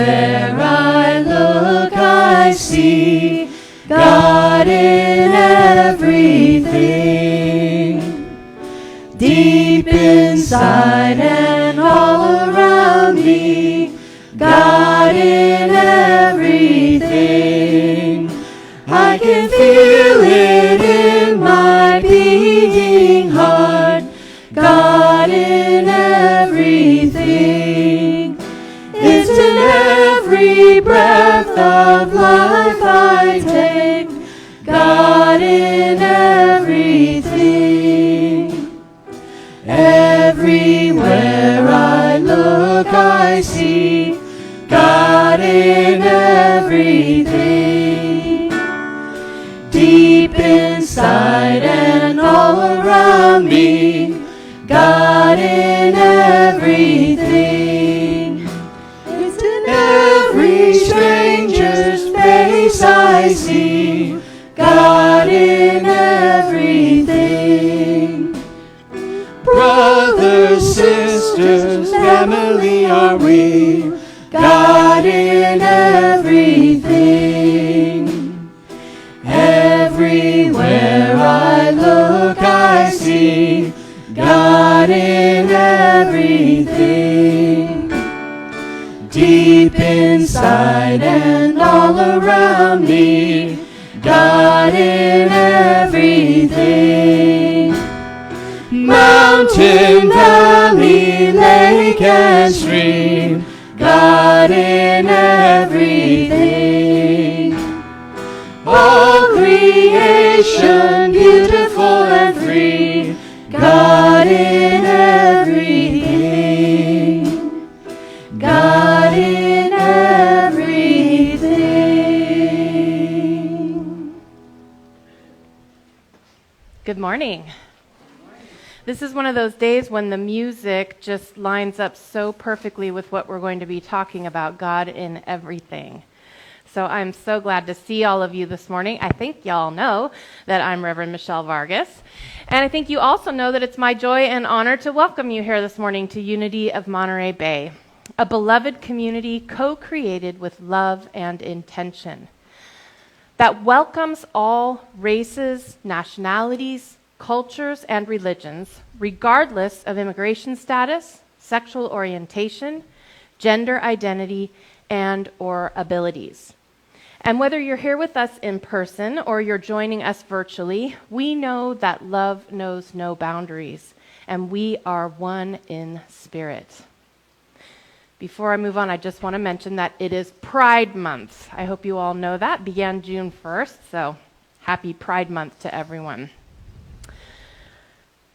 Everywhere I look, I see God in everything. Deep inside and all around me, God in everything. I can feel it in my beating heart, God in everything. It's in every breath of life I take, God in everything. Everywhere I look, I see God in everything. Deep inside and all around me, God in everything. It's in every stranger's face I see God in everything. Brothers, sisters, family are we, God in everything. Everywhere I look, I see God in everything. Deep inside and all around me, God in everything. Mountain, valley, lake, and stream, God in everything. All creation, beautiful and free, God in everything. God in everything. Good morning. This is one of those days when the music just lines up so perfectly with what we're going to be talking about, God in everything. So I'm so glad to see all of you this morning. I think y'all know that I'm Reverend Michelle Vargas. And I think you also know that it's my joy and honor to welcome you here this morning to Unity of Monterey Bay, a beloved community co-created with love and intention that welcomes all races, nationalities, cultures, and religions, regardless of immigration status, sexual orientation, gender identity, and or abilities. And whether you're here with us in person or you're joining us virtually, we know that love knows no boundaries, and we are one in spirit. Before I move on, I just want to mention that it is Pride Month. I hope you all know that. It began June 1st, so happy Pride Month to everyone.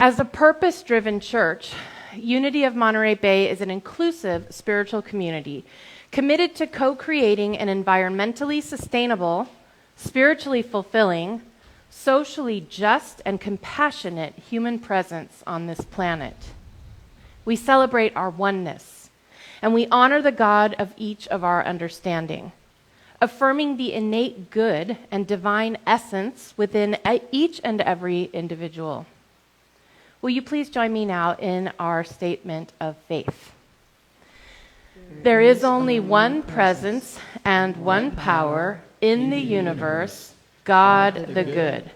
As a purpose-driven church, Unity of Monterey Bay is an inclusive spiritual community committed to co-creating an environmentally sustainable, spiritually fulfilling, socially just, and compassionate human presence on this planet. We celebrate our oneness, and we honor the God of each of our understanding, affirming the innate good and divine essence within each and every individual. Will you please join me now in our statement of faith? There is only one presence and one power in the universe, God the good,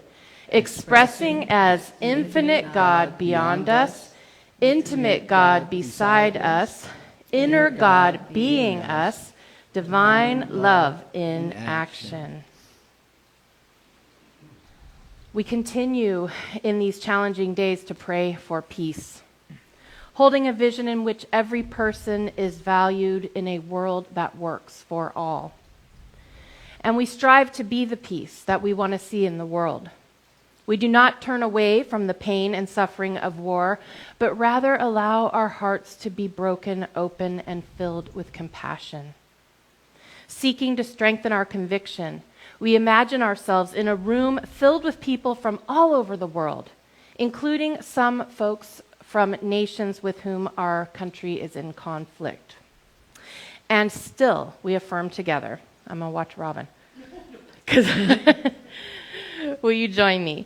expressing as infinite God beyond us, intimate God beside us, inner God being us, divine love in action. We continue in these challenging days to pray for peace, holding a vision in which every person is valued in a world that works for all. And we strive to be the peace that we want to see in the world. We do not turn away from the pain and suffering of war, but rather allow our hearts to be broken open and filled with compassion. Seeking to strengthen our conviction, we imagine ourselves in a room filled with people from all over the world, including some folks from nations with whom our country is in conflict. And still, we affirm together. I'm going to watch Robin. Will you join me?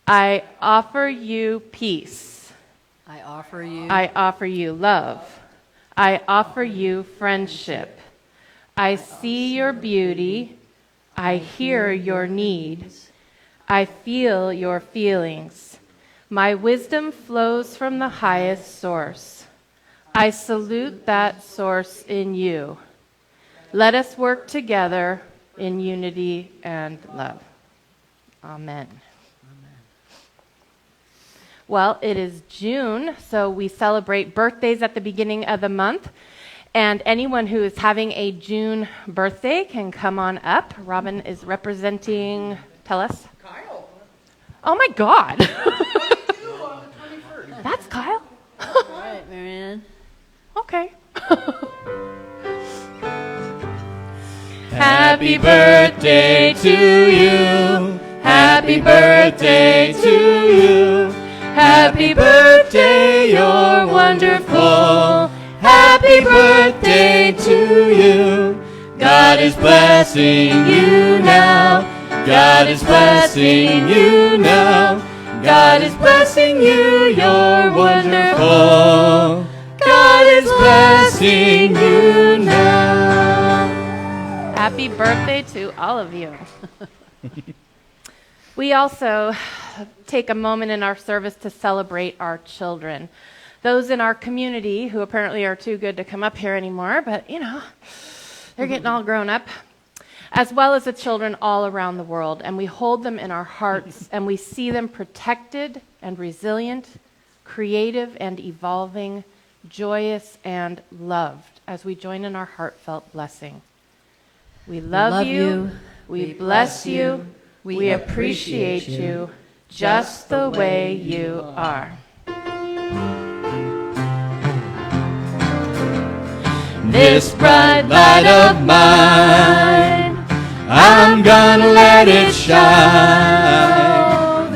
I offer you peace. I offer you. I offer you love. I offer you friendship. I see your beauty. I hear your need. I feel your feelings. My wisdom flows from the highest source. I salute that source in you. Let us work together in unity and love. Amen. Well, it is June, so we celebrate birthdays at the beginning of the month. And anyone who is having a June birthday can come on up. Robin is representing, tell us. Kyle. Oh my God. 22 on the 21st. That's Kyle. All right, Marianne. Okay. Happy birthday to you. Happy birthday to you. Happy birthday, you're wonderful. Happy birthday to you. God is blessing you now. God is blessing you now. God is blessing you, you're wonderful. God is blessing you now. Happy birthday to all of you. We also take a moment in our service to celebrate our children. Those in our community who apparently are too good to come up here anymore, but they're getting all grown up, as well as the children all around the world. And we hold them in our hearts and we see them protected and resilient, creative and evolving, joyous and loved as we join in our heartfelt blessing. We love you. We bless you. We appreciate you just the way you are. This bright light of mine, I'm gonna let it shine.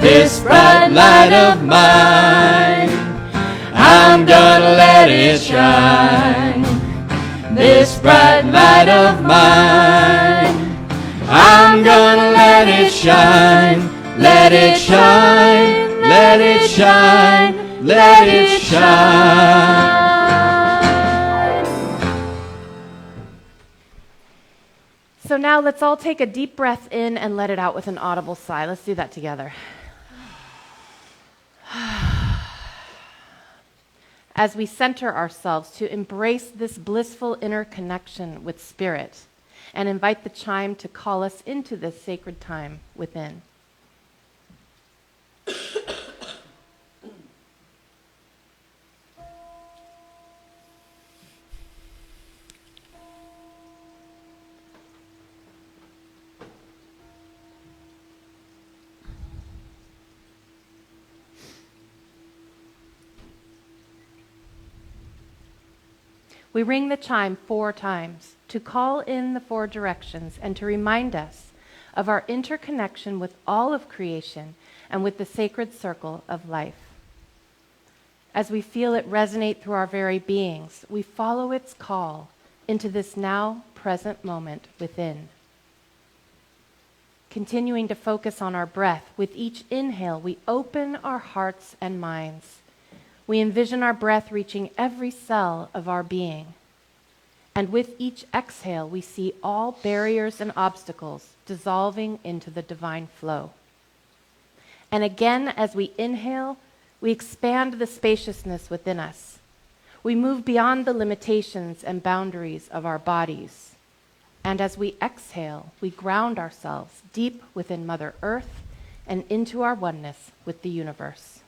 This bright light of mine, I'm gonna let it shine. This bright light of mine, I'm gonna let it shine. Let it shine, let it shine, let it shine. So now let's all take a deep breath in and let it out with an audible sigh. Let's do that together. As we center ourselves to embrace this blissful inner connection with Spirit and invite the chime to call us into this sacred time within. We ring the chime 4 times to call in the 4 directions and to remind us of our interconnection with all of creation and with the sacred circle of life. As we feel it resonate through our very beings, we follow its call into this now present moment within. Continuing to focus on our breath, with each inhale, we open our hearts and minds. We envision our breath reaching every cell of our being. And with each exhale, we see all barriers and obstacles dissolving into the divine flow. And again, as we inhale, we expand the spaciousness within us. We move beyond the limitations and boundaries of our bodies. And as we exhale, we ground ourselves deep within Mother Earth and into our oneness with the universe.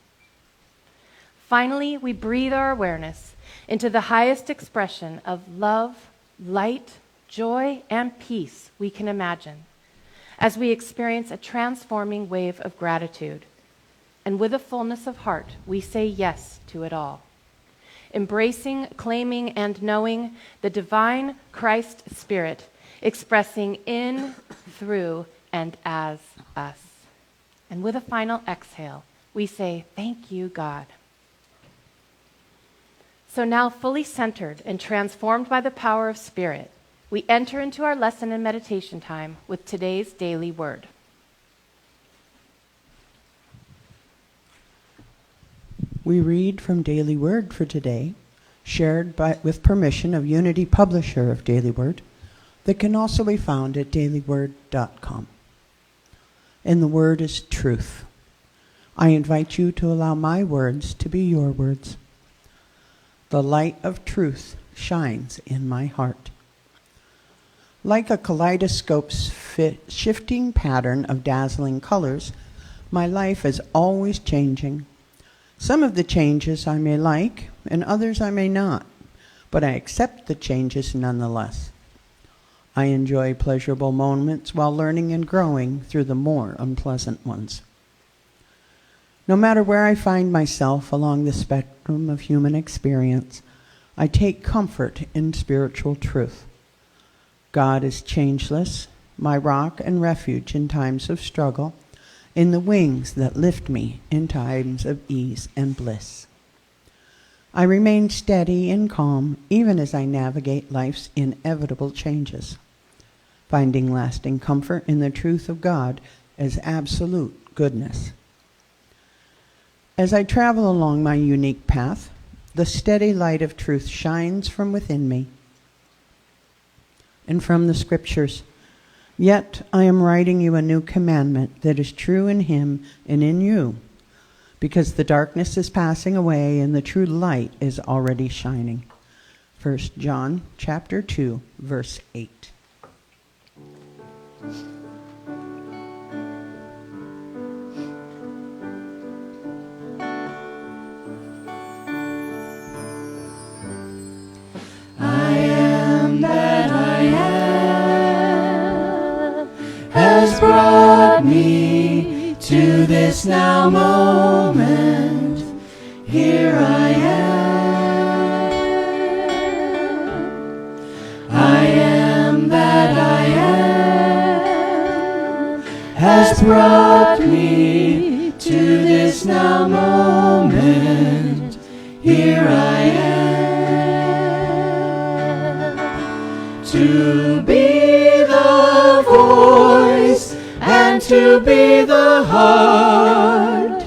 Finally, we breathe our awareness into the highest expression of love, light, joy, and peace we can imagine as we experience a transforming wave of gratitude. And with a fullness of heart, we say yes to it all. Embracing, claiming, and knowing the divine Christ Spirit, expressing in, through, and as us. And with a final exhale, we say, thank you, God. So now, fully centered and transformed by the power of Spirit, we enter into our lesson and meditation time with today's daily word. We read from Daily Word for today, shared with permission of Unity Publisher of Daily Word, that can also be found at dailyword.com. And the word is truth. I invite you to allow my words to be your words. The light of truth shines in my heart. Like a kaleidoscope's shifting pattern of dazzling colors, my life is always changing. Some of the changes I may like, and others I may not, but I accept the changes nonetheless. I enjoy pleasurable moments while learning and growing through the more unpleasant ones. No matter where I find myself along the spectrum of human experience, I take comfort in spiritual truth. God is changeless, my rock and refuge in times of struggle, in the wings that lift me in times of ease and bliss. I remain steady and calm even as I navigate life's inevitable changes, finding lasting comfort in the truth of God as absolute goodness. As I travel along my unique path, the steady light of truth shines from within me and from the scriptures. Yet I am writing you a new commandment that is true in him and in you, because the darkness is passing away and the true light is already shining. 1 John chapter 2, verse 8. Has brought me to this now moment. Here I am that I am. Has brought me to this now moment. Here I am. To be the voice and to be the heart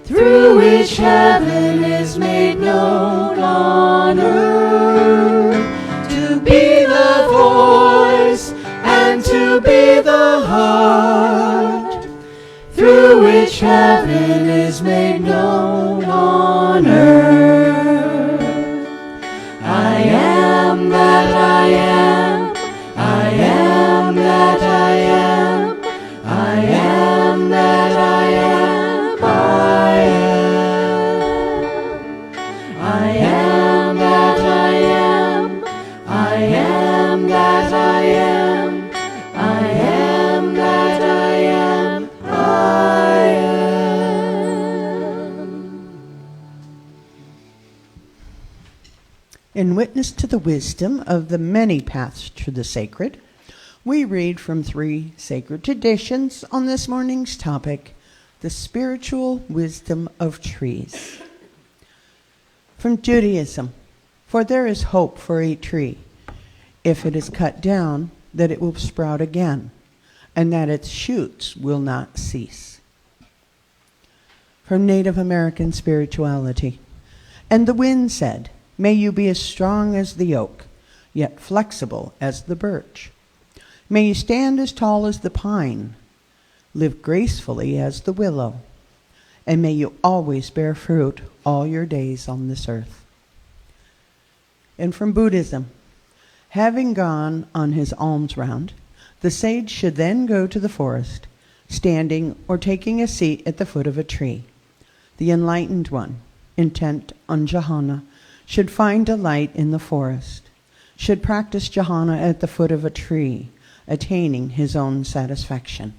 through which heaven is made known on earth. To be the voice and to be the heart through which heaven is made known on earth. I am that I am. I am that I am. I am that I am. I am. I am that I am. I am that I am. I am that I am. I am. In witness to the wisdom of the many paths to the sacred, we read from 3 sacred traditions on this morning's topic, the spiritual wisdom of trees. From Judaism, for there is hope for a tree, if it is cut down, that it will sprout again, and that its shoots will not cease. From Native American spirituality, and the wind said, may you be as strong as the oak, yet flexible as the birch. May you stand as tall as the pine, live gracefully as the willow, and may you always bear fruit all your days on this earth. And from Buddhism, having gone on his alms round, the sage should then go to the forest, standing or taking a seat at the foot of a tree. The enlightened one, intent on jhana, should find delight in the forest, should practice jhana at the foot of a tree, attaining his own satisfaction.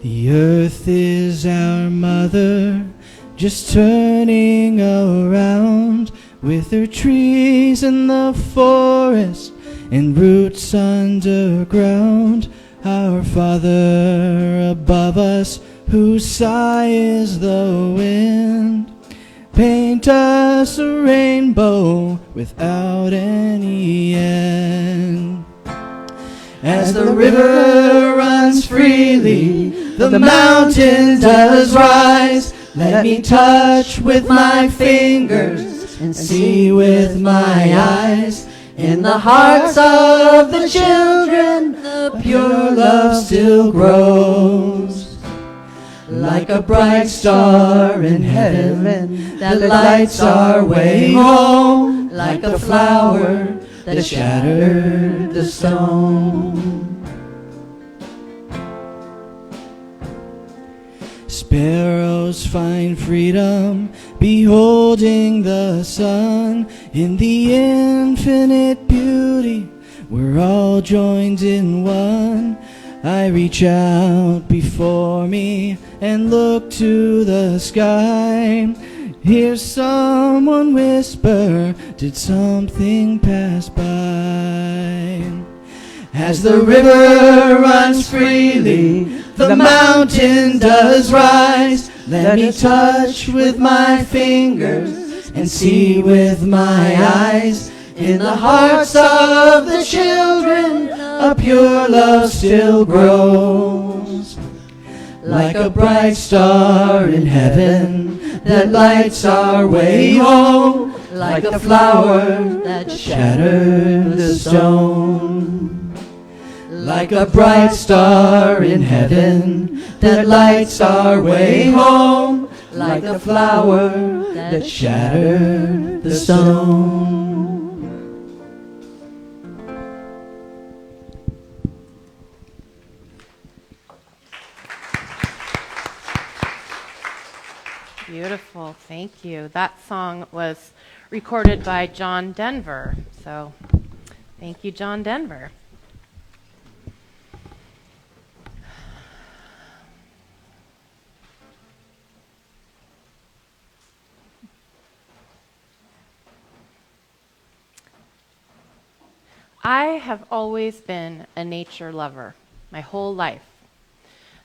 The earth is our mother, just turning around, with her trees in the forest and roots underground. Our Father above us, whose sigh is the wind, paint us a rainbow without any end. As the river runs freely, the mountain does rise. Let me touch with my fingers and see with my eyes. In the hearts of the children, the pure love still grows. Like a bright star in heaven that lights our way home. Like a flower that shattered the stone. Sparrows find freedom, beholding the sun. In the infinite beauty, we're all joined in one. I reach out before me and look to the sky. Hear someone whisper, did something pass by? As the river runs freely, the mountain does rise. Let me touch with my fingers and see with my eyes. In the hearts of the children, a pure love still grows. Like a bright star in heaven that lights our way home. Like a flower that shattered the stone. Like a bright star in heaven that lights our way home. Like a flower that shattered the stone. Beautiful, thank you. That song was recorded by John Denver, so thank you, John Denver. I have always been a nature lover my whole life.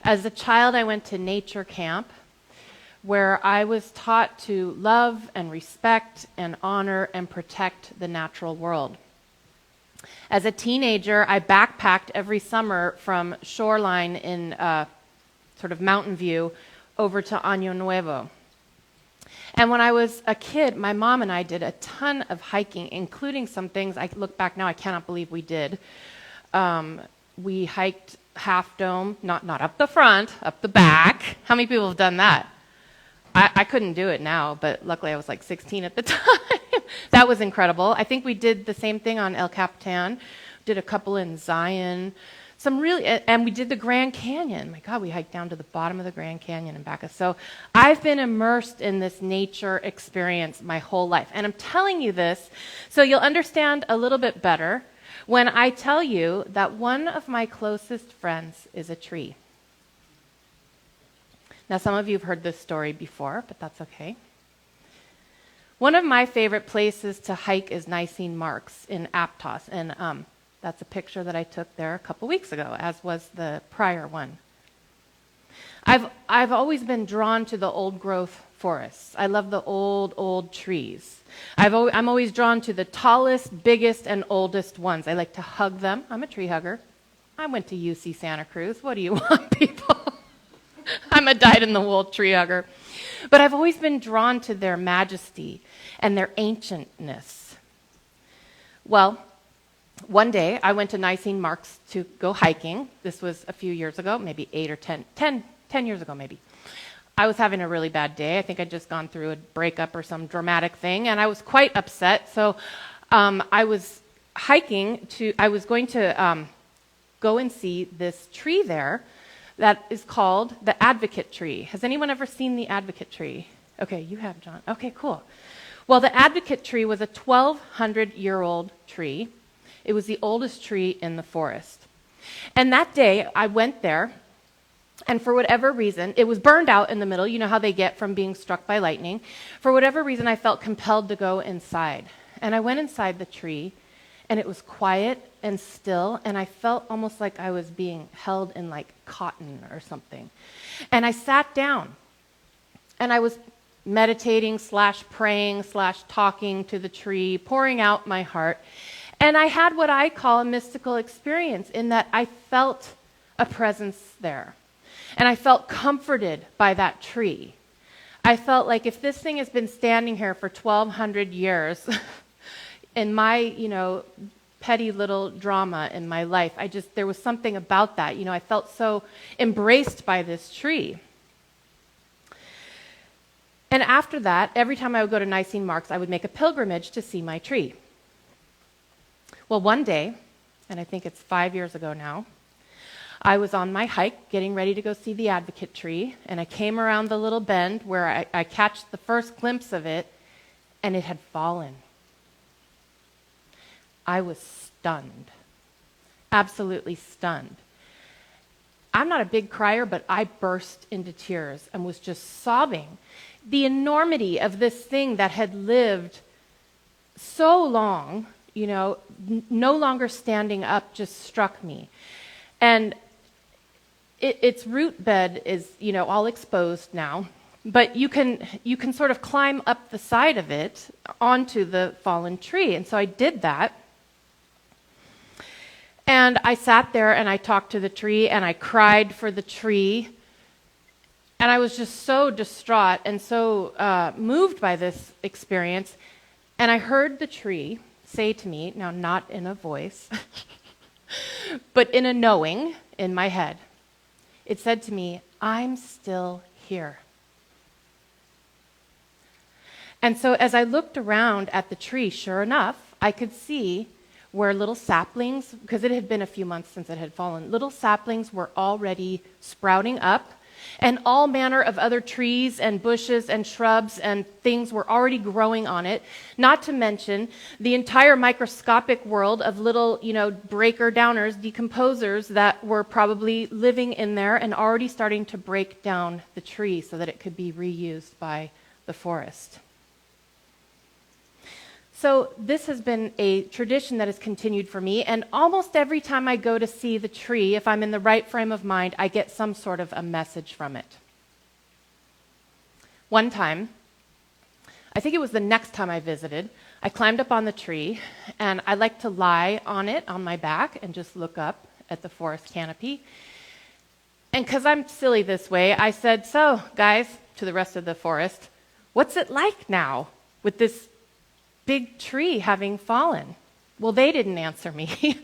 As a child, I went to nature camp, where I was taught to love and respect and honor and protect the natural world. As a teenager, I backpacked every summer from Shoreline in sort of Mountain View over to Año Nuevo. And when I was a kid, my mom and I did a ton of hiking, including some things I look back now, I cannot believe we did. We hiked Half Dome, not up the front, up the back. How many people have done that? I couldn't do it now, but luckily I was like 16 at the time. That was incredible. I think we did the same thing on El Capitan, did a couple in Zion, and we did the Grand Canyon. My God, we hiked down to the bottom of the Grand Canyon and back. So I've been immersed in this nature experience my whole life. And I'm telling you this so you'll understand a little bit better when I tell you that one of my closest friends is a tree. Now, some of you have heard this story before, but that's okay. One of my favorite places to hike is Nicene Marks in Aptos, and that's a picture that I took there a couple weeks ago, as was the prior one. I've always been drawn to the old growth forests. I love the old trees. I'm always drawn to the tallest, biggest, and oldest ones. I like to hug them. I'm a tree hugger. I went to UC Santa Cruz. What do you want, people? I'm a dyed-in-the-wool tree hugger. But I've always been drawn to their majesty and their ancientness. Well, one day I went to Nicene Marks to go hiking. This was a few years ago, maybe 10 years ago maybe. I was having a really bad day. I think I'd just gone through a breakup or some dramatic thing, and I was quite upset. So I was going to go and see this tree there that is called the Advocate Tree. Has anyone ever seen the Advocate Tree? Okay, you have, John. Okay, cool. Well, the Advocate Tree was a 1,200-year-old tree. It was the oldest tree in the forest. And that day, I went there, and for whatever reason, it was burned out in the middle. You know how they get from being struck by lightning. For whatever reason, I felt compelled to go inside. And I went inside the tree, and it was quiet and still, and I felt almost like I was being held in like cotton or something. And I sat down, and I was meditating / praying / talking to the tree, pouring out my heart. And I had what I call a mystical experience in that I felt a presence there. And I felt comforted by that tree. I felt like if this thing has been standing here for 1,200 years, in my, petty little drama in my life, there was something about that. I felt so embraced by this tree. And after that, every time I would go to Nicene Marks, I would make a pilgrimage to see my tree. Well, one day, and I think it's 5 years ago now, I was on my hike getting ready to go see the Advocate tree, and I came around the little bend where I catched the first glimpse of it, and it had fallen. I was stunned, absolutely stunned. I'm not a big crier, but I burst into tears and was just sobbing. The enormity of this thing that had lived so long, no longer standing up, just struck me. And its root bed is, all exposed now, but you can sort of climb up the side of it onto the fallen tree. And so I did that. And I sat there and I talked to the tree and I cried for the tree. And I was just so distraught and so moved by this experience. And I heard the tree say to me, now not in a voice, but in a knowing in my head, it said to me, I'm still here. And so as I looked around at the tree, sure enough, I could see where little saplings, because it had been a few months since it had fallen, little saplings were already sprouting up, and all manner of other trees and bushes and shrubs and things were already growing on it, not to mention the entire microscopic world of little, breaker downers, decomposers that were probably living in there and already starting to break down the tree so that it could be reused by the forest. So this has been a tradition that has continued for me, and almost every time I go to see the tree, if I'm in the right frame of mind, I get some sort of a message from it. One time, I think it was the next time I visited, I climbed up on the tree, and I like to lie on it, on my back, and just look up at the forest canopy. And because I'm silly this way, I said, so, guys, to the rest of the forest, what's it like now with this big tree having fallen? Well, they didn't answer me.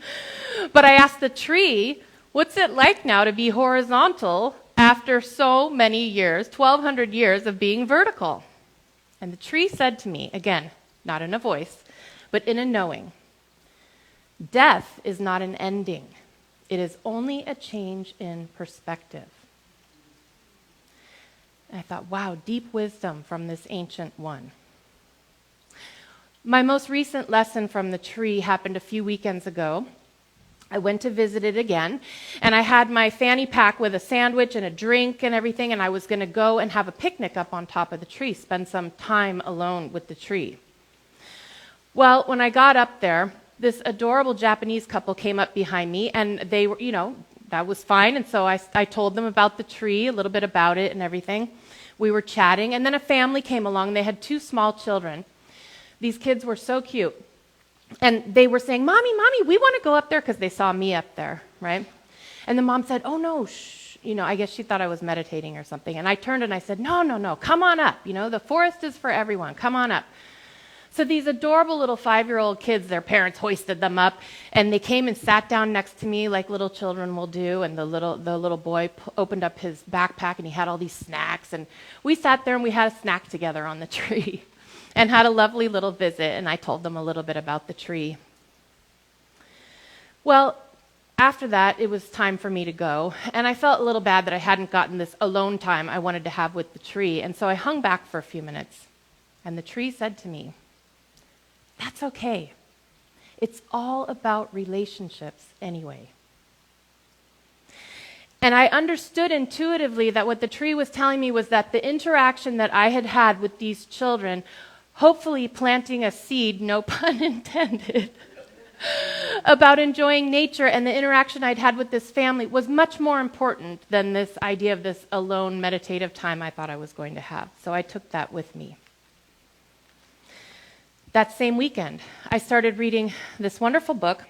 But I asked the tree, what's it like now to be horizontal after so many years, 1,200 years of being vertical? And the tree said to me, again, not in a voice, but in a knowing, death is not an ending. It is only a change in perspective. And I thought, wow, deep wisdom from this ancient one. My most recent lesson from the tree happened a few weekends ago. I went to visit it again, and I had my fanny pack with a sandwich and a drink and everything, and I was going to go and have a picnic up on top of the tree, spend some time alone with the tree. Well, when I got up there, this adorable Japanese couple came up behind me, and they were, that was fine, and so I told them about the tree, a little bit about it and everything. We were chatting, and then a family came along. They had 2 small children. These kids were so cute. And they were saying, Mommy, we want to go up there, because they saw me up there, right? And the mom said, oh, no, shh. I guess she thought I was meditating or something. And I turned and I said, no, come on up. The forest is for everyone. Come on up. So these adorable little 5-year-old kids, their parents hoisted them up, and they came and sat down next to me like little children will do. And the little boy opened up his backpack, and he had all these snacks. And we sat there and we had a snack together on the tree. And had a lovely little visit, and I told them a little bit about the tree. Well, after that, it was time for me to go, and I felt a little bad that I hadn't gotten this alone time I wanted to have with the tree, and so I hung back for a few minutes, and the tree said to me, that's okay. It's all about relationships anyway. And I understood intuitively that what the tree was telling me was that the interaction that I had had with these children, hopefully planting a seed, no pun intended, about enjoying nature and the interaction I'd had with this family was much more important than this idea of this alone meditative time I thought I was going to have. So I took that with me. that same weekend, I started reading this wonderful book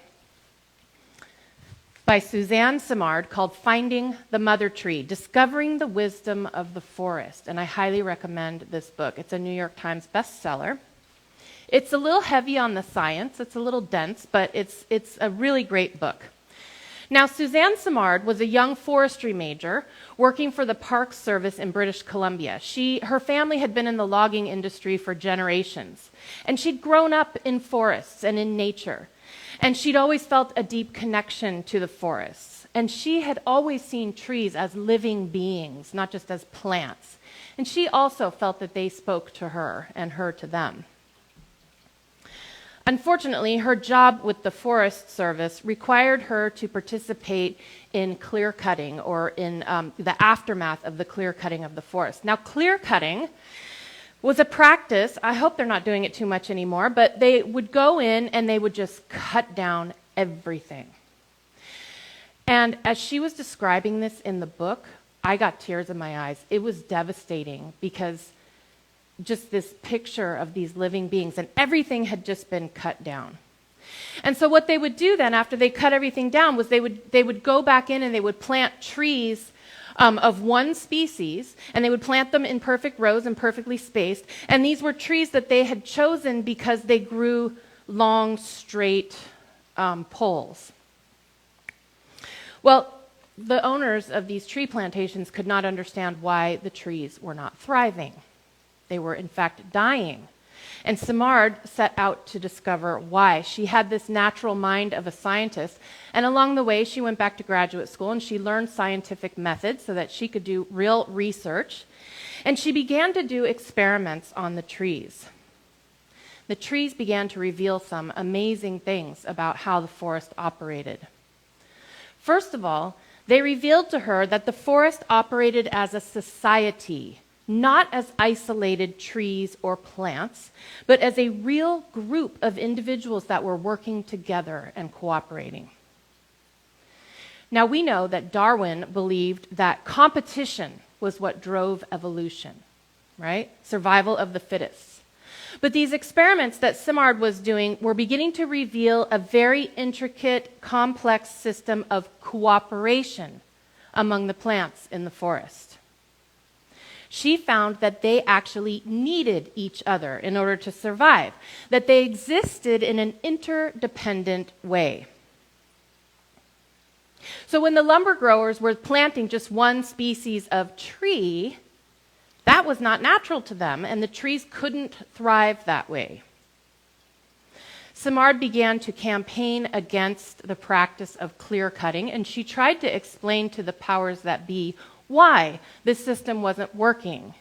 by Suzanne Simard called Finding the Mother Tree, Discovering the Wisdom of the Forest. And I highly recommend this book. It's a New York Times bestseller. It's a little heavy on the science. It's a little dense, but it's a really great book. Now, Suzanne Simard was a young forestry major working for the Park Service in British Columbia. Her family had been in the logging industry for generations, and she'd grown up in forests and in nature. And she'd always felt a deep connection to the forests. And she had always seen trees as living beings, not just as plants. And she also felt that they spoke to her and her to them. Unfortunately, her job with the Forest Service required her to participate in clear cutting, or in the aftermath of the clear cutting of the forest. Now, clear cutting was a practice. I hope they're not doing it too much anymore, but they would go in and they would just cut down everything. And as she was describing this in the book, I got tears in my eyes. It was devastating, because just this picture of these living beings, and everything had just been cut down. And so what they would do then, after they cut everything down, was they would go back in and they would plant trees of one species, and they would plant them in perfect rows and perfectly spaced. And these were trees that they had chosen because they grew long, straight poles. Well, the owners of these tree plantations could not understand why the trees were not thriving. They were, in fact, dying. And Simard set out to discover why. She had this natural mind of a scientist, and along the way, she went back to graduate school and she learned scientific methods so that she could do real research. And she began to do experiments on the trees. The trees began to reveal some amazing things about how the forest operated. First of all, they revealed to her that the forest operated as a society, not as isolated trees or plants, but as a real group of individuals that were working together and cooperating. Now, we know that Darwin believed that competition was what drove evolution, right? Survival of the fittest. But these experiments that Simard was doing were beginning to reveal a very intricate, complex system of cooperation among the plants in the forest. She found that they actually needed each other in order to survive, that they existed in an interdependent way. So when the lumber growers were planting just one species of tree, that was not natural to them, and the trees couldn't thrive that way. Simard began to campaign against the practice of clear cutting, and she tried to explain to the powers that be why this system wasn't working.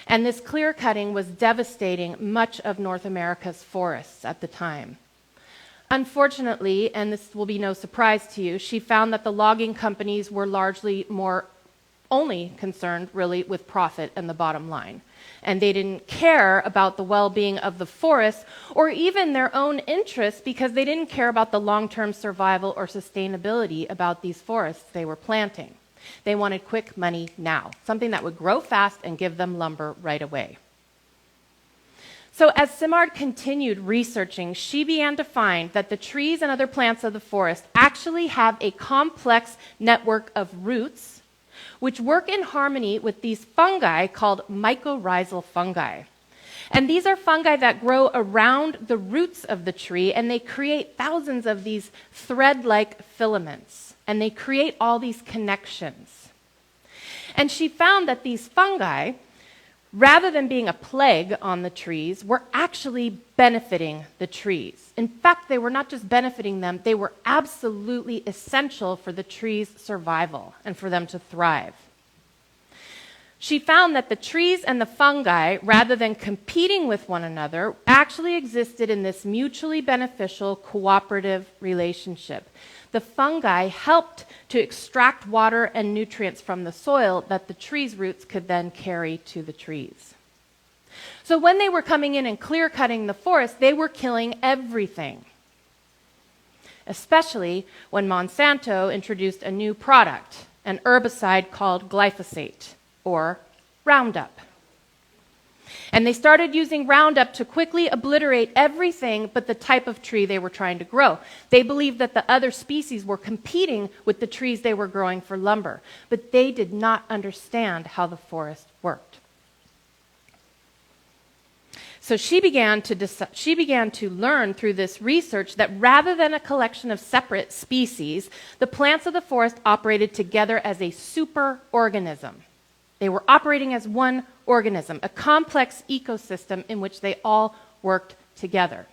And this clear cutting was devastating much of North America's forests at the time. Unfortunately, and this will be no surprise to you, she found that the logging companies were largely only concerned really with profit and the bottom line. And they didn't care about the well-being of the forest or even their own interests, because they didn't care about the long-term survival or sustainability about these forests they were planting. They wanted quick money now, something that would grow fast and give them lumber right away. So as Simard continued researching, she began to find that the trees and other plants of the forest actually have a complex network of roots which work in harmony with these fungi called mycorrhizal fungi. And these are fungi that grow around the roots of the tree, and they create thousands of these thread-like filaments, and they create all these connections. And she found that these fungi, rather than being a plague on the trees, were actually benefiting the trees. In fact, they were not just benefiting them, they were absolutely essential for the trees' survival and for them to thrive. She found that the trees and the fungi, rather than competing with one another, actually existed in this mutually beneficial cooperative relationship. The fungi helped to extract water and nutrients from the soil that the trees' roots could then carry to the trees. So when they were coming in and clear cutting the forest, they were killing everything, especially when Monsanto introduced a new product, an herbicide called glyphosate, or Roundup. And they started using Roundup to quickly obliterate everything but the type of tree they were trying to grow. They believed that the other species were competing with the trees they were growing for lumber, but they did not understand how the forest worked. So she began to learn through this research that rather than a collection of separate species, the plants of the forest operated together as a superorganism. They were operating as one organism, a complex ecosystem in which they all worked together.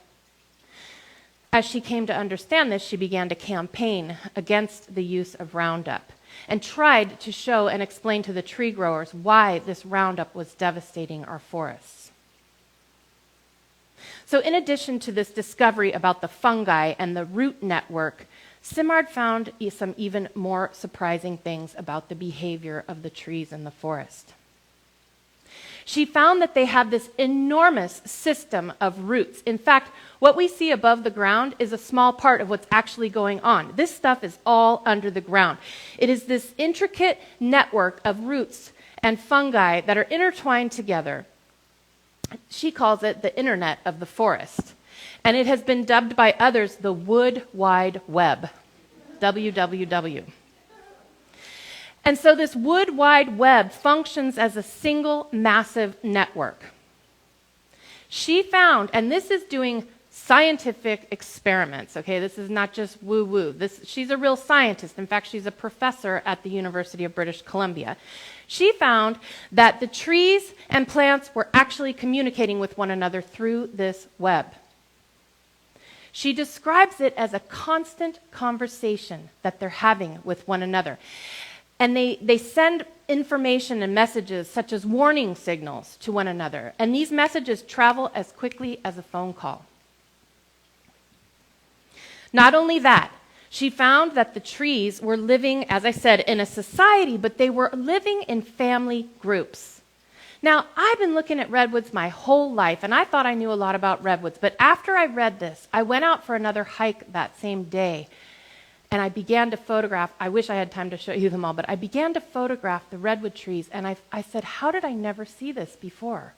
As she came to understand this, she began to campaign against the use of Roundup and tried to show and explain to the tree growers why this Roundup was devastating our forests. So in addition to this discovery about the fungi and the root network, Simard found some even more surprising things about the behavior of the trees in the forest. She found that they have this enormous system of roots. In fact, what we see above the ground is a small part of what's actually going on. This stuff is all under the ground. It is this intricate network of roots and fungi that are intertwined together. She calls it the internet of the forest. And it has been dubbed by others the Wood Wide Web, WWW. And so this Wood Wide Web functions as a single massive network. She found, and this is doing scientific experiments, okay? This is not just woo-woo. She's a real scientist. In fact, she's a professor at the University of British Columbia. She found that the trees and plants were actually communicating with one another through this web. She describes it as a constant conversation that they're having with one another. And they send information and messages such as warning signals to one another. And these messages travel as quickly as a phone call. Not only that, she found that the trees were living, as I said, in a society, but they were living in family groups. Now, I've been looking at redwoods my whole life, and I thought I knew a lot about redwoods. But after I read this, I went out for another hike that same day, and I began to photograph. I wish I had time to show you them all, but I began to photograph the redwood trees, and I said, how did I never see this before?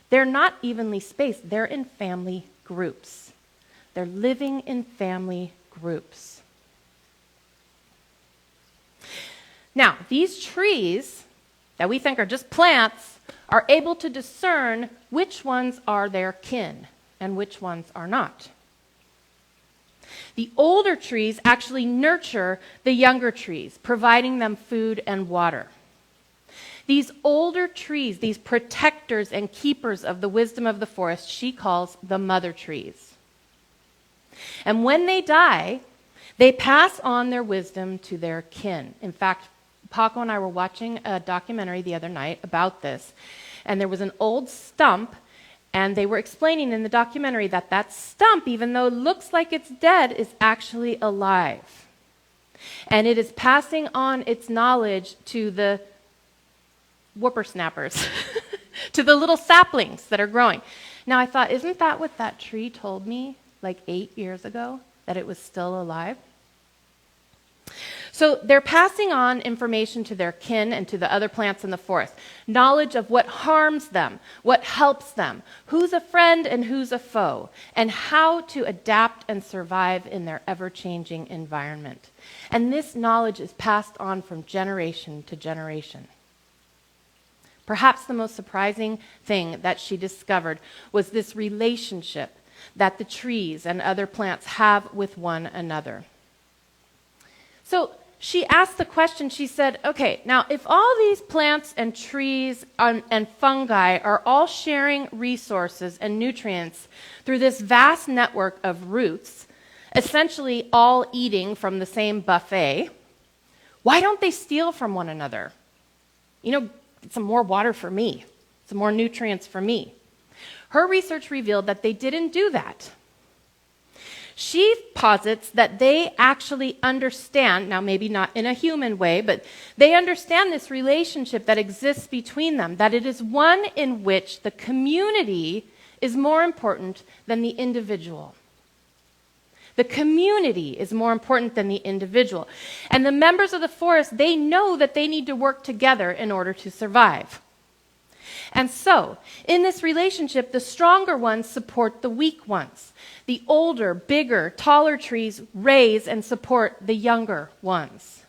They're not evenly spaced. They're in family groups. They're living in family groups. Now, these trees that we think are just plants are able to discern which ones are their kin and which ones are not. The older trees actually nurture the younger trees, providing them food and water. These older trees, these protectors and keepers of the wisdom of the forest, she calls the mother trees. And when they die, they pass on their wisdom to their kin. In fact, Paco and I were watching a documentary the other night about this, and there was an old stump, and they were explaining in the documentary that that stump, even though it looks like it's dead, is actually alive. And it is passing on its knowledge to the whippersnappers, to the little saplings that are growing. Now I thought, isn't that what that tree told me like 8 years ago, that it was still alive? So they're passing on information to their kin and to the other plants in the forest. Knowledge of what harms them, what helps them, who's a friend and who's a foe, and how to adapt and survive in their ever-changing environment. And this knowledge is passed on from generation to generation. Perhaps the most surprising thing that she discovered was this relationship that the trees and other plants have with one another. So she asked the question, she said, okay, now if all these plants and trees and fungi are all sharing resources and nutrients through this vast network of roots, essentially all eating from the same buffet, why don't they steal from one another? You know, get some more water for me, some more nutrients for me. Her research revealed that they didn't do that. She posits that they actually understand, now maybe not in a human way, but they understand this relationship that exists between them, that it is one in which the community is more important than the individual. The community is more important than the individual. And the members of the forest, they know that they need to work together in order to survive. And so, in this relationship, the stronger ones support the weak ones. The older, bigger, taller trees raise and support the younger ones.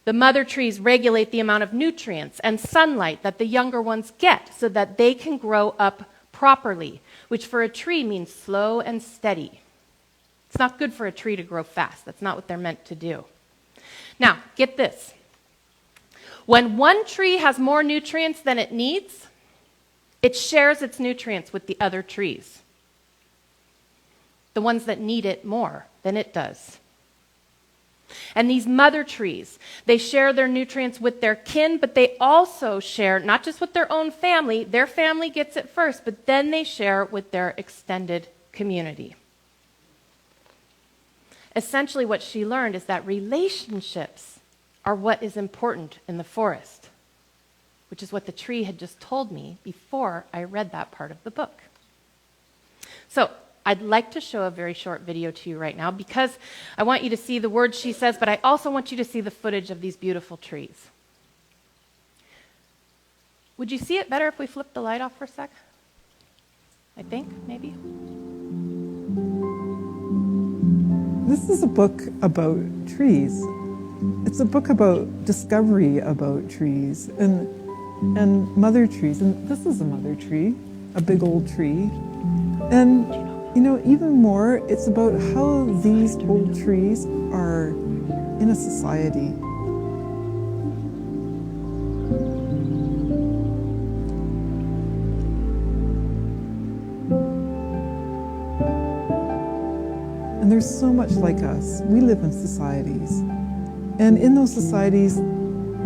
The mother trees regulate the amount of nutrients and sunlight that the younger ones get so that they can grow up properly, which for a tree means slow and steady. It's not good for a tree to grow fast. That's not what they're meant to do. Now, get this. When one tree has more nutrients than it needs, it shares its nutrients with the other trees, the ones that need it more than it does. And these mother trees, they share their nutrients with their kin, but they also share not just with their own family. Their family gets it first, but then they share with their extended community. Essentially, what she learned is that relationships are what is important in the forest, which is what the tree had just told me before I read that part of the book. So I'd like to show a very short video to you right now because I want you to see the words she says, but I also want you to see the footage of these beautiful trees. Would you see it better if we flipped the light off for a sec? I think, maybe. This is a book about trees. It's a book about discovery about trees and mother trees. And this is a mother tree, a big old tree. And, you know, even more, it's about how these old trees are in a society. And there's so much like us. We live in societies. And in those societies,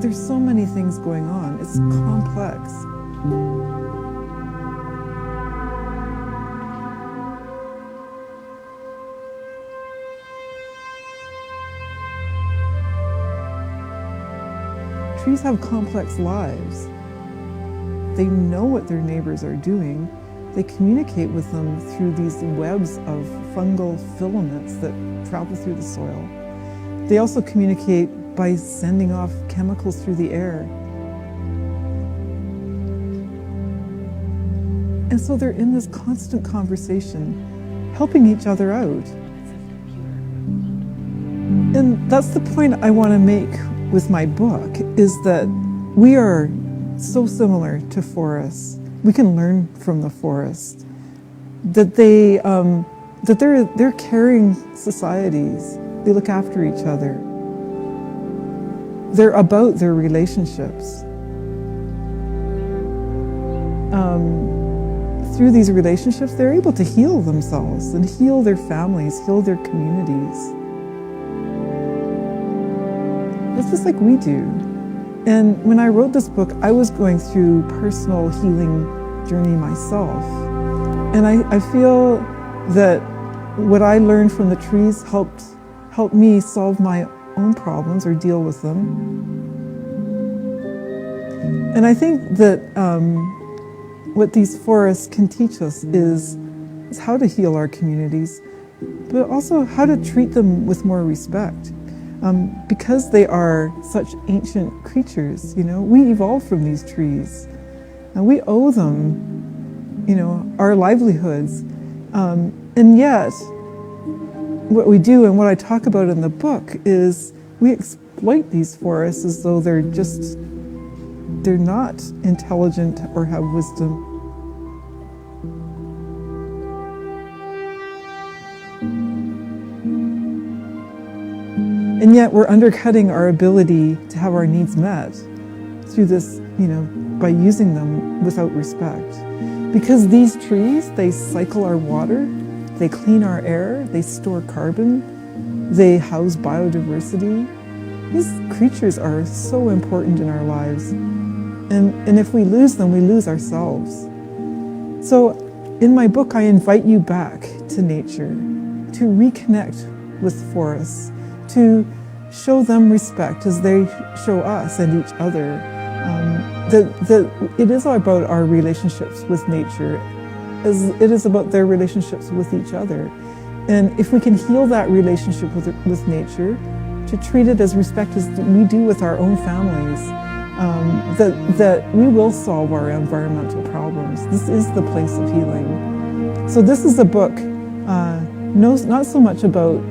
there's so many things going on. It's complex. Trees have complex lives. They know what their neighbors are doing. They communicate with them through these webs of fungal filaments that travel through the soil. They also communicate by sending off chemicals through the air. And so they're in this constant conversation, helping each other out. And that's the point I want to make with my book, is that we are so similar to forests. We can learn from the forest. That they're caring societies. They look after each other. They're about their relationships. Through these relationships, they're able to heal themselves and heal their families, heal their communities. It's just like we do. And when I wrote this book, I was going through personal healing journey myself. And I feel that what I learned from the trees helped me solve my own problems or deal with them. And I think that what these forests can teach us is how to heal our communities, but also how to treat them with more respect. Because they are such ancient creatures, you know, we evolved from these trees. And we owe them, you know, our livelihoods. And yet, what we do and what I talk about in the book is we exploit these forests as though they're not intelligent or have wisdom. And yet we're undercutting our ability to have our needs met through this, you know, by using them without respect. Because these trees, they cycle our water, they clean our air, they store carbon, they house biodiversity. These creatures are so important in our lives. And if we lose them, we lose ourselves. So in my book, I invite you back to nature, to reconnect with forests, to show them respect as they show us and each other. It is about our relationships with nature, as it is about their relationships with each other. And if we can heal that relationship with nature, to treat it as respect as we do with our own families, that we will solve our environmental problems. This is the place of healing. So this is a book, not so much about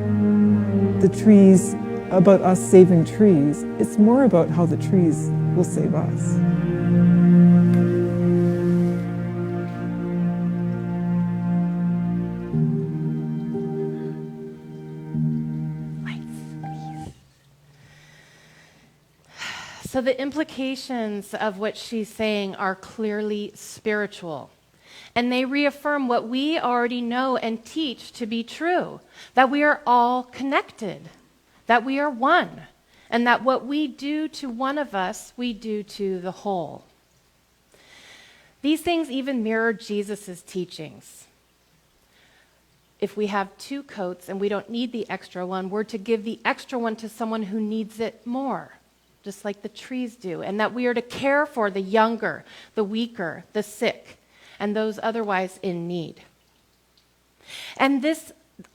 the trees, about us saving trees. It's more about how the trees will save us. So the implications of what she's saying are clearly spiritual. And they reaffirm what we already know and teach to be true, that we are all connected, that we are one, and that what we do to one of us, we do to the whole. These things even mirror Jesus' teachings. If we have 2 coats and we don't need the extra one, we're to give the extra one to someone who needs it more, just like the trees do, and that we are to care for the younger, the weaker, the sick, and those otherwise in need. And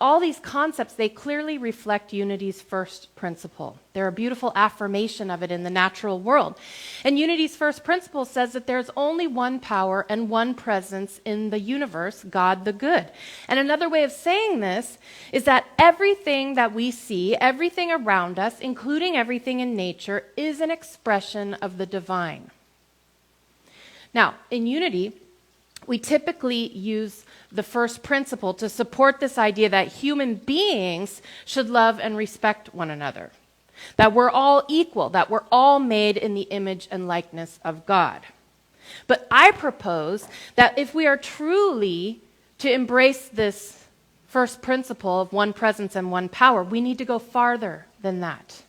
all these concepts, they clearly reflect Unity's first principle. They're a beautiful affirmation of it in the natural world. And Unity's first principle says that there's only one power and one presence in the universe, God the good. And another way of saying this is that everything that we see, everything around us, including everything in nature, is an expression of the divine. Now, in Unity, we typically use the first principle to support this idea that human beings should love and respect one another, that we're all equal, that we're all made in the image and likeness of God. But I propose that if we are truly to embrace this first principle of one presence and one power, we need to go farther than that.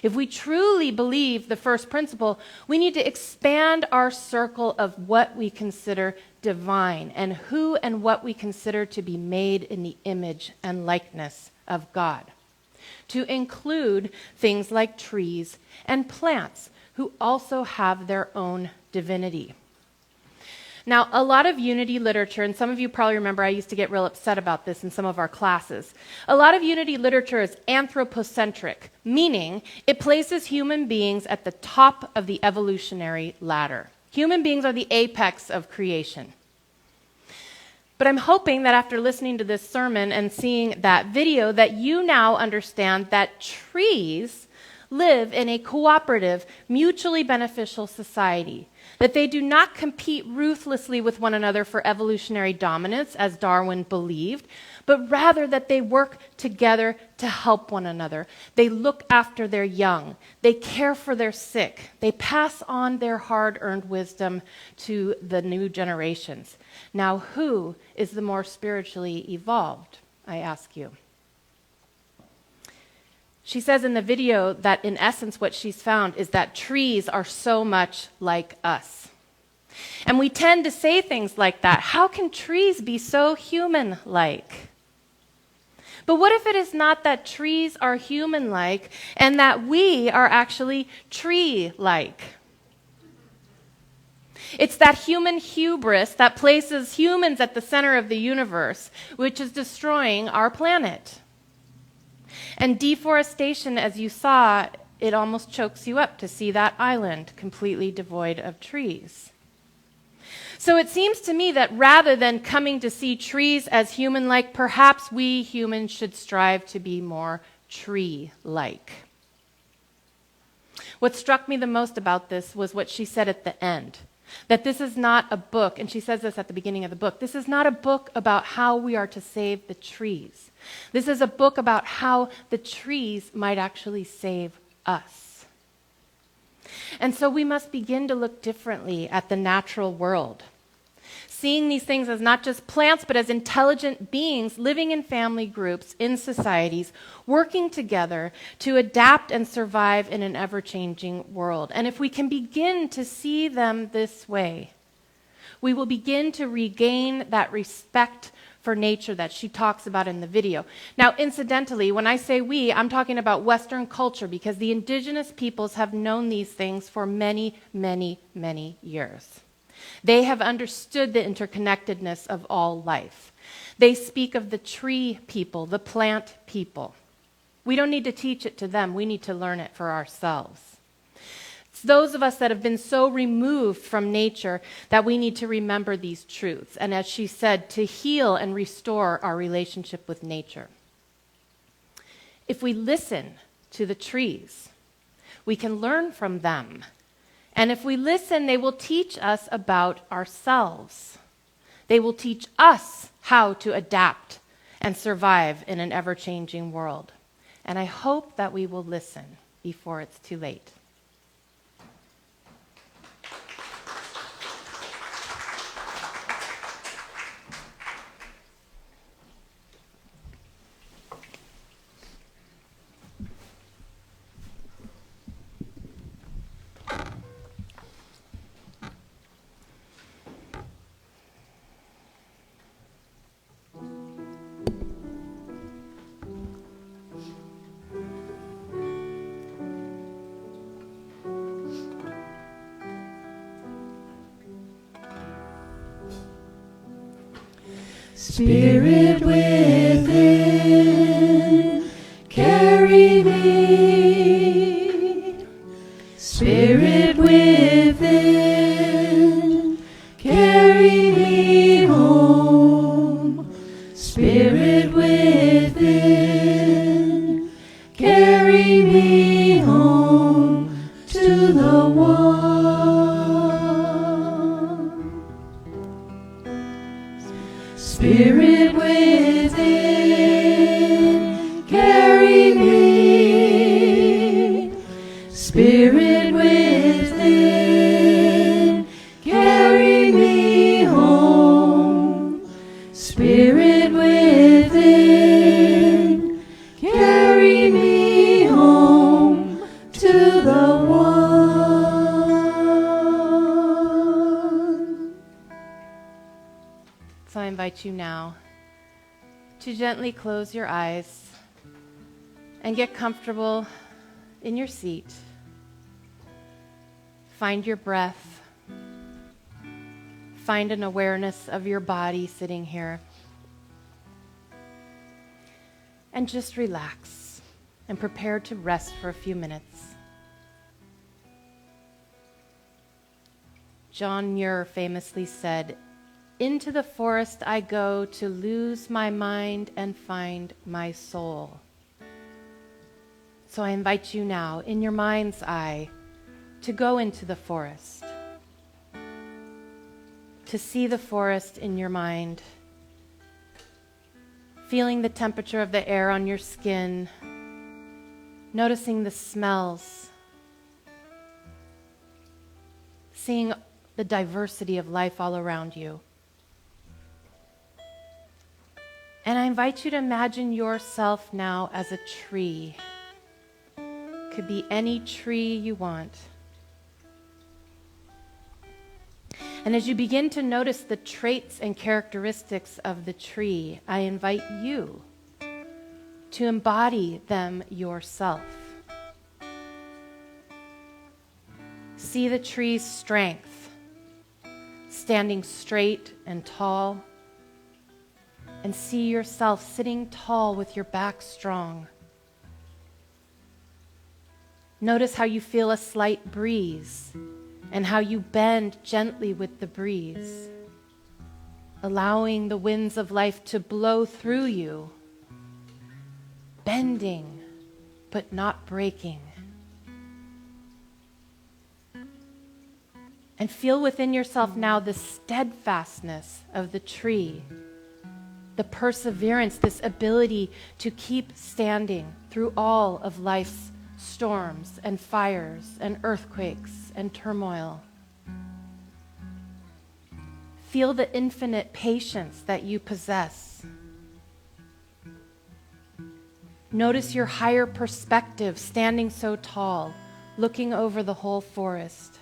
If we truly believe the first principle, we need to expand our circle of what we consider divine and who and what we consider to be made in the image and likeness of God, to include things like trees and plants who also have their own divinity. Now, a lot of Unity literature, and some of you probably remember I used to get real upset about this in some of our classes. A lot of Unity literature is anthropocentric, meaning it places human beings at the top of the evolutionary ladder. Human beings are the apex of creation. But I'm hoping that after listening to this sermon and seeing that video, that you now understand that trees live in a cooperative, mutually beneficial society, that they do not compete ruthlessly with one another for evolutionary dominance, as Darwin believed, but rather that they work together to help one another. They look after their young. They care for their sick. They pass on their hard-earned wisdom to the new generations. Now, who is the more spiritually evolved, I ask you? She says in the video that in essence what she's found is that trees are so much like us. And we tend to say things like that. How can trees be so human-like? But what if it is not that trees are human-like and that we are actually tree-like? It's that human hubris that places humans at the center of the universe, which is destroying our planet. And deforestation, as you saw, it almost chokes you up to see that island completely devoid of trees. So it seems to me that rather than coming to see trees as human-like, perhaps we humans should strive to be more tree-like. What struck me the most about this was what she said at the end, that this is not a book, and she says this at the beginning of the book, this is not a book about how we are to save the trees. This is a book about how the trees might actually save us. And so we must begin to look differently at the natural world, seeing these things as not just plants, but as intelligent beings living in family groups, in societies, working together to adapt and survive in an ever-changing world. And if we can begin to see them this way, we will begin to regain that respect for nature that she talks about in the video. Now, incidentally, when I say we, I'm talking about Western culture, because the indigenous peoples have known these things for many, many, many years. They have understood the interconnectedness of all life. They speak of the tree people, the plant people. We don't need to teach it to them. We need to learn it for ourselves. those of us that have been so removed from nature that we need to remember these truths. And as she said, to heal and restore our relationship with nature. If we listen to the trees, we can learn from them. And if we listen, they will teach us about ourselves. They will teach us how to adapt and survive in an ever-changing world. And I hope that we will listen before it's too late. Spirit within, carry me. Spirit within, carry me home. Spirit within, carry me home to the one. Spirit within, carry me. Spirit within, carry me home. Spirit within, carry me home to the one. So I invite you now to gently close your eyes and get comfortable in your seat. Find your breath. Find an awareness of your body sitting here. And just relax and prepare to rest for a few minutes. John Muir famously said, "Into the forest I go to lose my mind and find my soul." So I invite you now, in your mind's eye, to go into the forest, to see the forest in your mind, feeling the temperature of the air on your skin, noticing the smells, seeing the diversity of life all around you. And I invite you to imagine yourself now as a tree. Could be any tree you want. And as you begin to notice the traits and characteristics of the tree, I invite you to embody them yourself. See the tree's strength, standing straight and tall, and see yourself sitting tall with your back strong. Notice how you feel a slight breeze and how you bend gently with the breeze, allowing the winds of life to blow through you, bending but not breaking. And feel within yourself now the steadfastness of the tree, the perseverance, this ability to keep standing through all of life's storms and fires and earthquakes and turmoil. Feel the infinite patience that you possess. Notice your higher perspective, standing so tall, looking over the whole forest.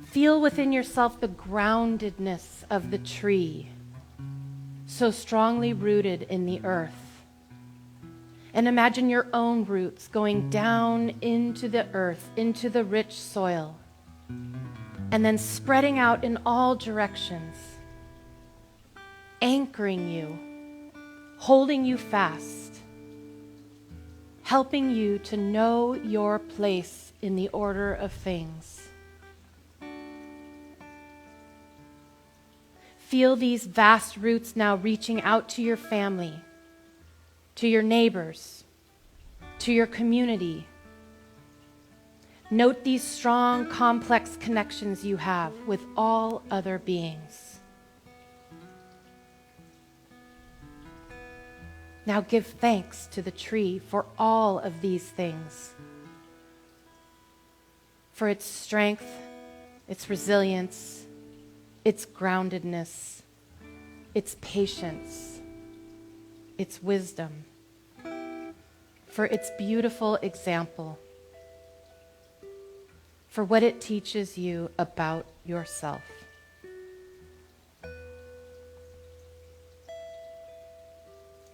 Feel within yourself the groundedness of the tree, so strongly rooted in the earth. And imagine your own roots going down into the earth, into the rich soil, and then spreading out in all directions, anchoring you, holding you fast, helping you to know your place in the order of things. Feel these vast roots now reaching out to your family, to your neighbors, to your community. Note these strong, complex connections you have with all other beings. Now give thanks to the tree for all of these things, for its strength, its resilience, its groundedness, its patience, its wisdom, for its beautiful example, for what it teaches you about yourself.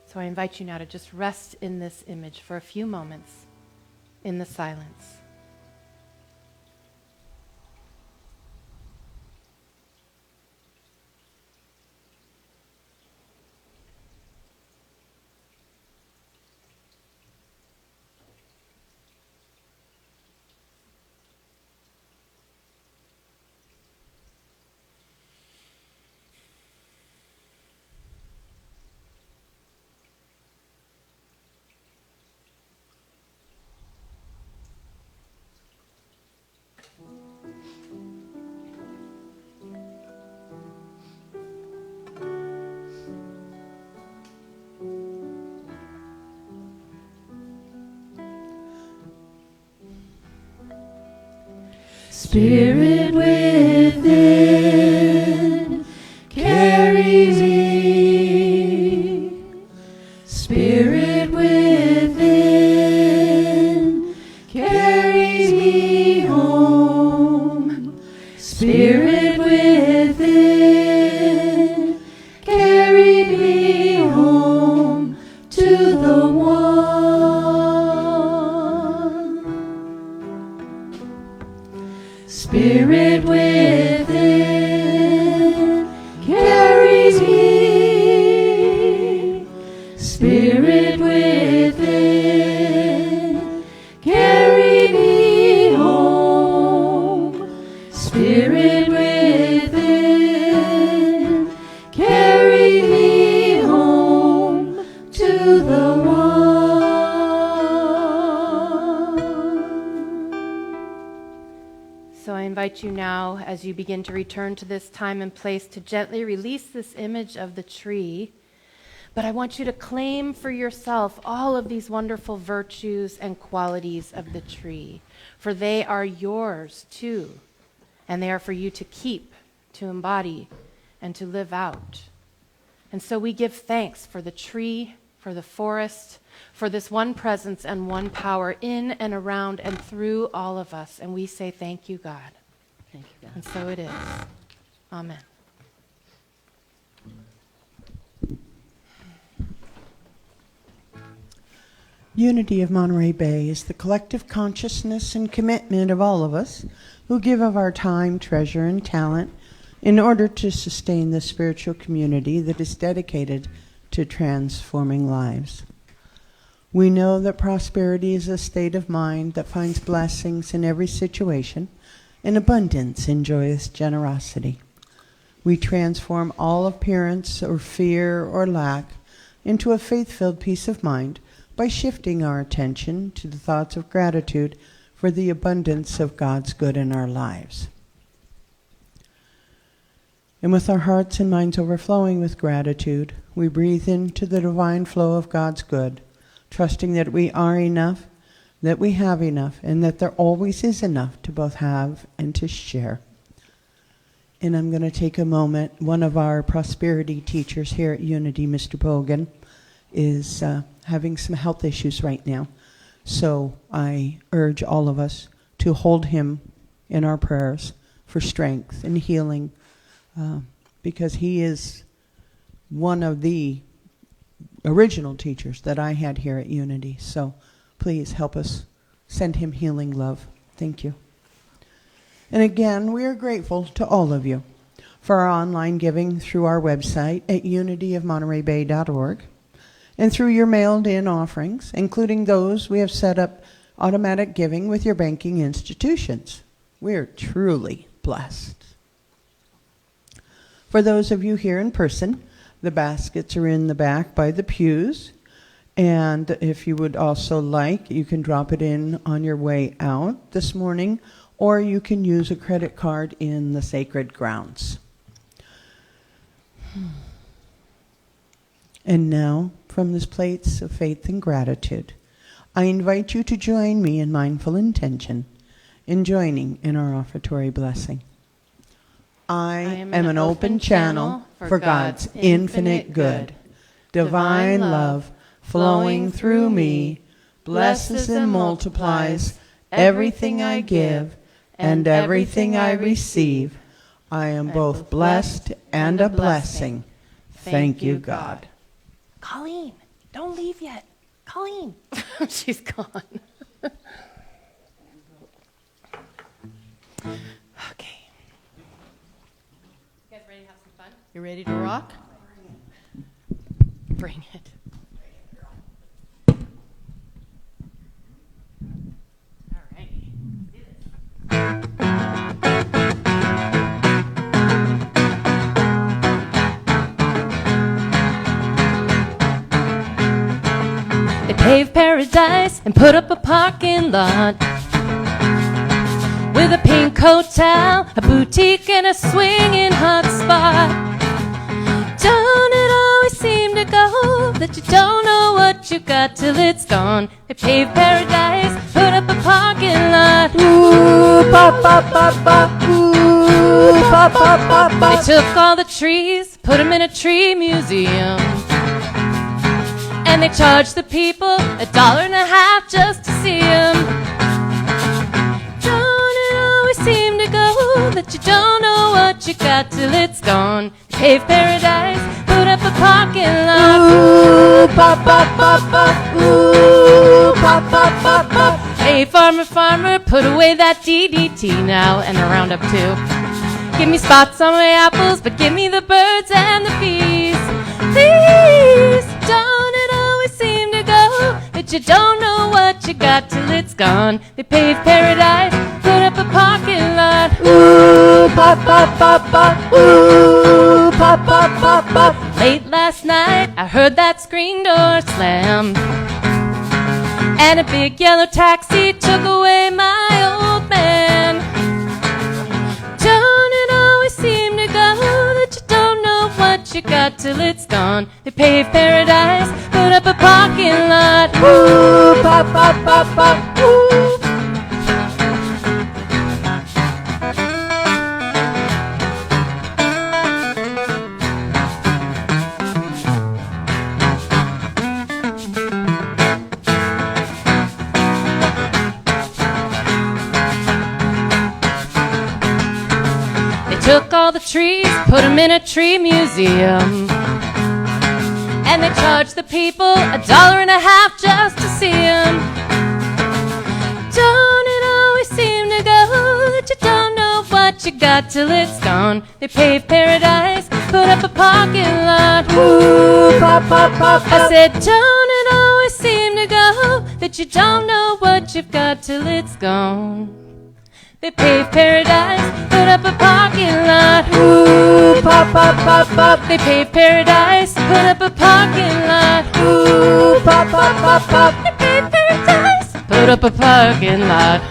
So I invite you now to just rest in this image for a few moments in the silence. Spirit within, carry me. Spirit within, carries me home. Spirit within, carry me home to the one. Spirit within, carries me. Spirit within, carry me home. Spirit within, carry me home to the one. So I invite you now, as you begin to return to this time and place, to gently release this image of the tree. But I want you to claim for yourself all of these wonderful virtues and qualities of the tree, for they are yours too, and they are for you to keep, to embody, and to live out. And so we give thanks for the tree, for the forest, for this one presence and one power in and around and through all of us. And we say thank you, God. Thank you, God. And so it is. Amen. Unity of Monterey Bay is the collective consciousness and commitment of all of us who give of our time, treasure, and talent in order to sustain the spiritual community that is dedicated to transforming lives. We know that prosperity is a state of mind that finds blessings in every situation and abundance in joyous generosity. We transform all appearance or fear or lack into a faith-filled peace of mind by shifting our attention to the thoughts of gratitude for the abundance of God's good in our lives. And with our hearts and minds overflowing with gratitude, we breathe into the divine flow of God's good, trusting that we are enough, that we have enough, and that there always is enough to both have and to share. And I'm going to take a moment. One of our prosperity teachers here at Unity, Mr. Bogan, is having some health issues right now. So I urge all of us to hold him in our prayers for strength and healing, because he is one of the original teachers that I had here at Unity. So please help us send him healing love. Thank you. And again, we are grateful to all of you for our online giving through our website at unityofmontereybay.org. and through your mailed-in offerings, including those we have set up automatic giving with your banking institutions. We're truly blessed. For those of you here in person, the baskets are in the back by the pews, and if you would also like, you can drop it in on your way out this morning, or you can use a credit card in the sacred grounds. And now, from this place of faith and gratitude, I invite you to join me in mindful intention in joining in our offertory blessing. I am an open channel for God's infinite good. Divine love flowing through me blesses and multiplies everything I give and everything I receive. I am both blessed and a blessing. Thank you, God. Colleen, don't leave yet. Colleen. She's gone. Okay. You guys ready to have some fun? You ready to rock? Bring it. All right. Let's do this. They paved paradise and put up a parking lot with a pink hotel, a boutique, and a swinging hot spot. Don't it always seem to go that you don't know what you got till it's gone? They paved paradise, put up a parking lot. Ooh, pop, pop, pop, pop. Ooh, pop, pop, pop, pop. They took all the trees, put them in a tree museum. And they charged the people $1.50 just to see them. Don't it always seem to go that you don't know what you got till it's gone? Paved paradise, put up a parking lot. Ooh, pop, pop, pop, pop. Ooh, pop, pop, pop, pop. Hey, farmer, farmer, put away that DDT now and the Roundup too. Give me spots on my apples, but give me the birds and the bees. Please, don't it always seem to go that you don't know what you got till it's gone? They paved paradise, put up a parking lot. Ooh, pop, pop, pop, pop. Ooh, pop, pop, pop, pop. Late last night, I heard that screen door slam, and a big yellow taxi took away my old man. Don't it always seem to go that you don't know what you got till it's gone? They paved paradise, put up a parking lot. Ooh, pop, pop, pop, pop. Ooh. Took all the trees, put them in a tree museum. And they charged the people $1.50 just to see them. Don't it always seem to go that you don't know what you got till it's gone? They paved paradise, put up a parking lot. Ooh, pop, pop, pop, pop. I said, don't it always seem to go that you don't know what you've got till it's gone? They paved paradise, put up a parking lot. Ooh, pop, pop, pop, pop. They paved paradise, put up a parking lot. Ooh, pop, pop, pop, pop. They paved paradise, put up a parking lot.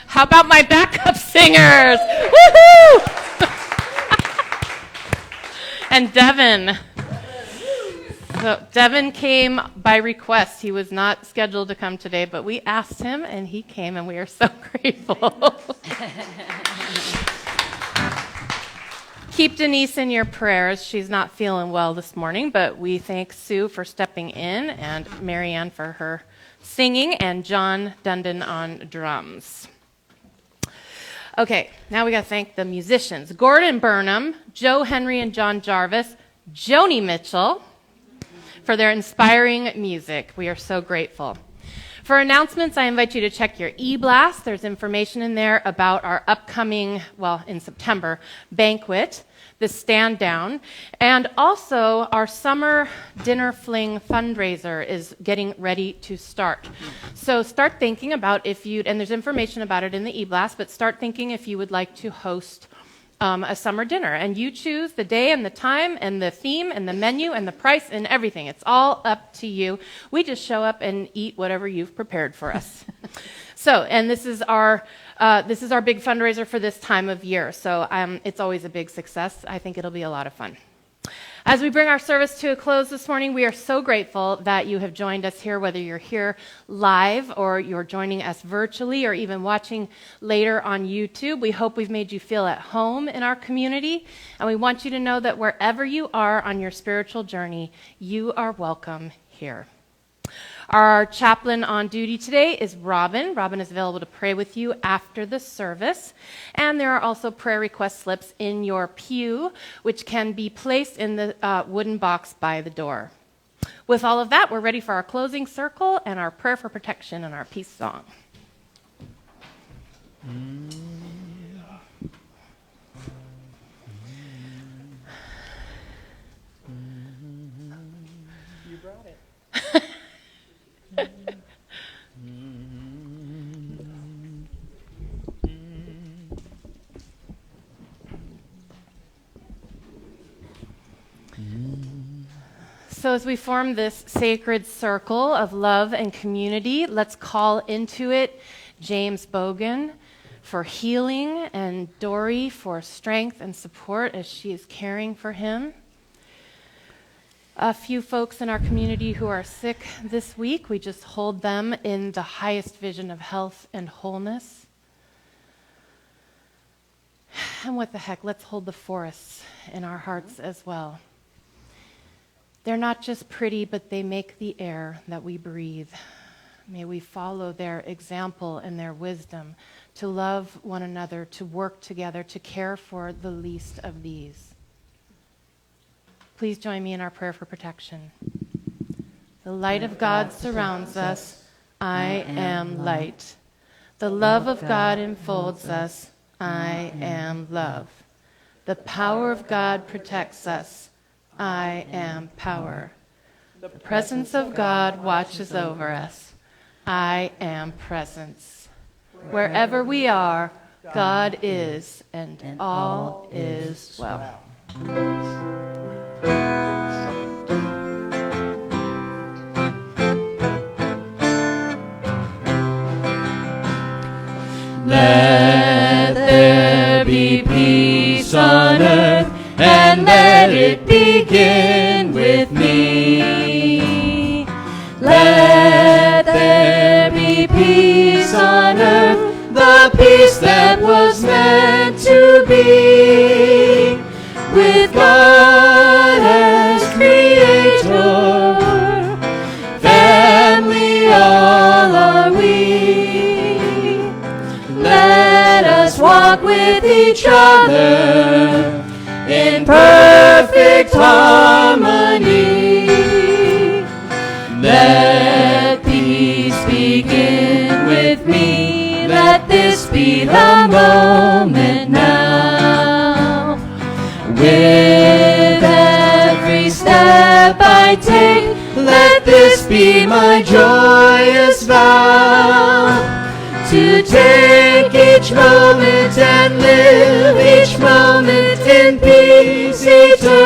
How about my backup singers? Woohoo! And Devin. So Devin came by request. He was not scheduled to come today, but we asked him, and he came, and we are so grateful. Keep Denise in your prayers. She's not feeling well this morning, but we thank Sue for stepping in, and Marianne for her singing, and John Dundon on drums. Okay, now we got to thank the musicians. Gordon Burnham, Joe Henry and John Jarvis, Joni Mitchell for their inspiring music. We are so grateful. For announcements, I invite you to check your e-blast. There's information in there about our upcoming, well, in September, banquet, the stand down, and also our summer dinner fling fundraiser is getting ready to start. So start thinking about if you'd, and there's information about it in the e-blast, but start thinking if you would like to host a summer dinner, and you choose the day and the time and the theme and the menu and the price and everything. It's all up to you. We just show up and eat whatever you've prepared for us. So, and this is our big fundraiser for this time of year. So it's always a big success. I think it'll be a lot of fun. As we bring our service to a close this morning, we are so grateful that you have joined us here, whether you're here live or you're joining us virtually or even watching later on YouTube. We hope we've made you feel at home in our community, and we want you to know that wherever you are on your spiritual journey, you are welcome here. Our chaplain on duty today is Robin. Robin is available to pray with you after the service. And there are also prayer request slips in your pew, which can be placed in the wooden box by the door. With all of that, we're ready for our closing circle and our prayer for protection and our peace song. You brought it. So as we form this sacred circle of love and community, let's call into it James Bogan for healing and Dory for strength and support as she is caring for him. A few folks in our community who are sick this week, we just hold them in the highest vision of health and wholeness. And what the heck, let's hold the forests in our hearts as well. They're not just pretty, but they make the air that we breathe. May we follow their example and their wisdom to love one another, to work together, to care for the least of these. Please join me in our prayer for protection. The light of God surrounds us. I am light. The love of God enfolds us. I am love. The power of God protects us. I am power. The presence of God watches over us. I am presence. Wherever we are, God is, and all is well. Let there be peace on earth, and let it begin with me. Let there be peace on earth, the peace that was meant to be, with God as creator, family all are we. Let us walk with each other in perfect harmony. Let peace begin with me. Let this be the moment now. With every step I take, let this be my joyous vow. To take each moment and live each moment in peace eternal.